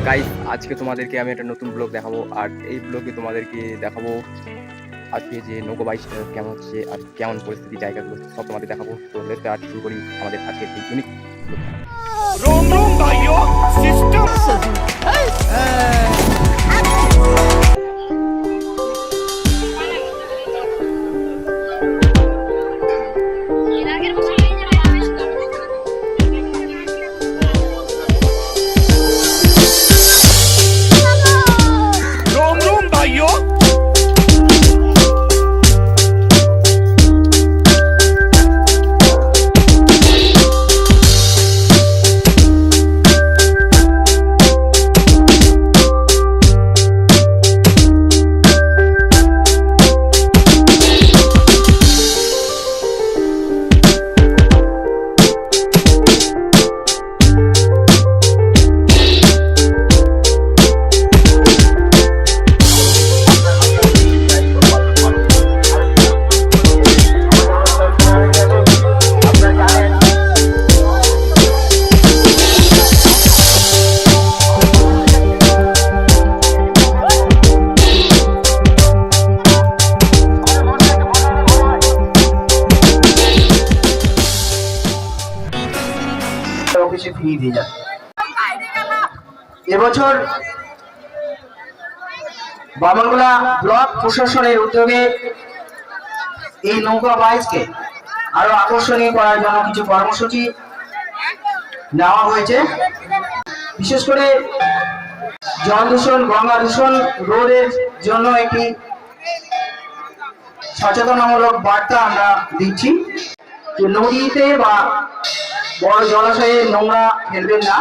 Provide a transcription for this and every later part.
Guys, আজকে তোমাদেরকে আমি একটা নতুন ব্লগ দেখাবো। আর এই ব্লগে তোমাদেরকে দেখাবো আজকে যে নৌকো বাইচটা কেমন হচ্ছে আর কেমন পরিস্থিতি, জায়গাগুলো সব তোমাদের দেখাবো। তো লেটস স্টার্ট, শুরু করি আমাদের আজকের এই ইউনিক रोम रोम भाइयों सिस्टम रोम रोम भाइयों অফিসে ফিরিয়ে দিয়ে যান। এবছর বামনগোলা ব্লক প্রশাসনের উদ্যোগে এই নৌকা বাইচকে আরো আকর্ষণীয় করার জন্য কিছু কর্মসূচি নেওয়া হয়েছে। বিশেষ করে জল দূষণ, গঙ্গা দূষণ রোধের জন্য একটি সচেতনামূলক বার্তা আমরা দিচ্ছি যে নদীতে বা বড় জলাশয়ে নোংরা ফেলবেন না,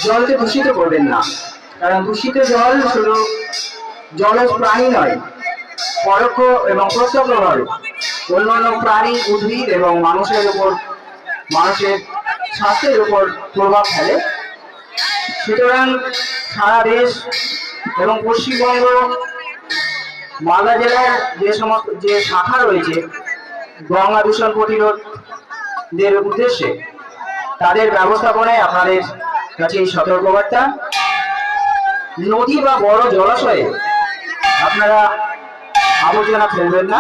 জলকে দূষিত করবেন না। কারণ দূষিত জল শুধু জলজ প্রাণী নয়, পরোক্ষ এবং প্রত্যক্ষভাবে অন্যান্য প্রাণী, উদ্ভিদ এবং মানুষের স্বাস্থ্যের উপর প্রভাব ফেলে। সুতরাং সারা দেশ এবং পশ্চিমবঙ্গ, মালদা জেলার যে শাখা রয়েছে গঙ্গা দূষণ প্রতিরোধের উদ্দেশ্যে, তাদের ব্যবস্থাপনায় আপনাদের কাছে এই সতর্কবার্তা। নদী বা বড় জলাশয়ে আপনারা আবর্জনা ফেলবেন না।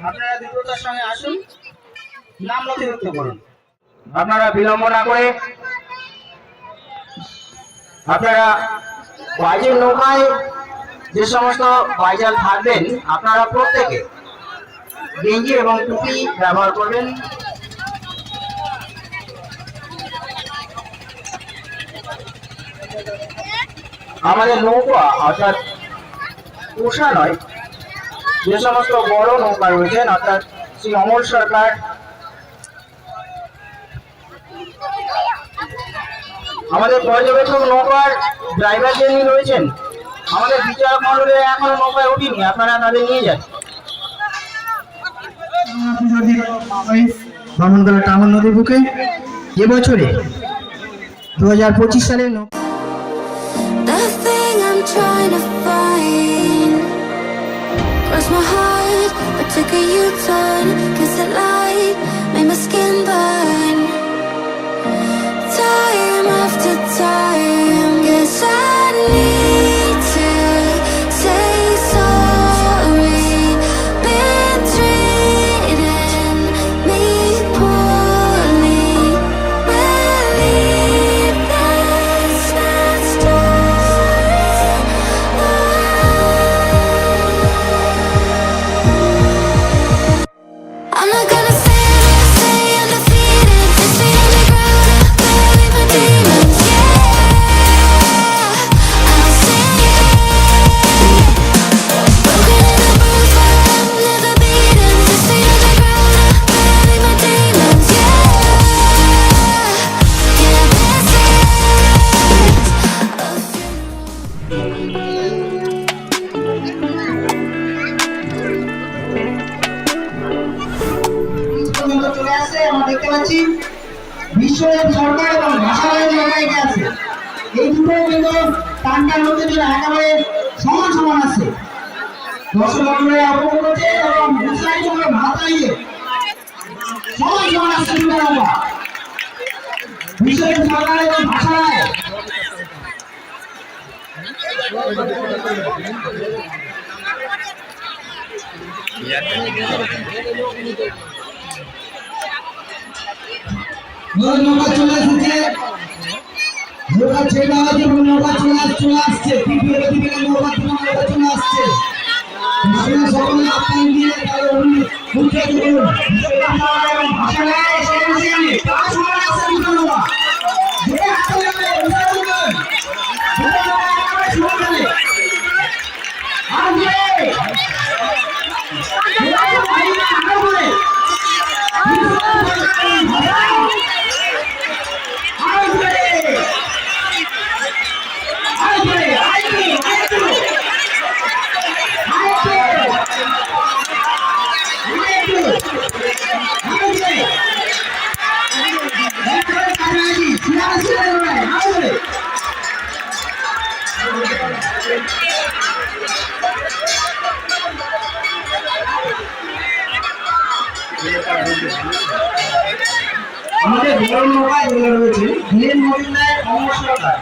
আপনারা দ্রুততার সঙ্গে আসুন, নাম নথিভুক্ত করুন। আপনারা বিলম্ব না করে আপনারা বাইচের নৌকায় যে সমস্ত বাইচাল থাকবেন, আপনারা প্রত্যেকে গেঞ্জি এবং টুপি ব্যবহার করবেন। আমাদের নৌকা অর্থাৎ পোষা নয়, যে সমস্ত বড় নৌকা রয়েছেন অর্থাৎ শ্রী অমর সরকার, আমাদের পর্যবেক্ষক নৌকার ড্রাইভার যিনি রয়েছেন, আমাদের বিচারক মন্ডলে এখনো নৌকায় উঠিনি, আপনারা তাদের নিয়ে যান। বামনগোলা টাউন নদীর বুকে এবছরে 2025 সালের trying to find cross my heart but took a U-turn cause the light made my skin burn time after time guess I need to say sorry been treating me poorly believe that's not I'm not gonna stay undefeated, 6 feet underground, bury my demons, yeah. I'll sing it, broken and bruised, but I'm never beaten. 6 feet underground, bury my demons, yeah. Yeah, this is চলে আসছে। আমরা দেখতে পাচ্ছি বিশ্বের সরকার এবং ভাষালয়ের নৌকায় আছে, এই দুটো কিন্তু টানটার মধ্যে একেবারে সমান সমান আছে। দর্শক মন্ডলী অবগত করছে এবং বুঝলাই সঙ্গে ভাতাইয়ে সমান সমান আছে দুটো নৌকা। বিশ্বের সরকার এবং ভাষালয় নৌকা চলে এসেছে, নৌকা ছেড়ে দেওয়া হচ্ছে এবং নৌকা চলে আসছে, নৌকা চলে আসছে। আপনারা সকলে আপনার দিয়ে উঠে করুন। আসলে সেখানে কাজ শুরু আছে নৌকা। যে হাতে যাবে উঠে করুন। শুরু করে। আসবে। আমাদের বড় নৌকা রয়েছে, ধীরেন মজুমদার, অমর সরকার।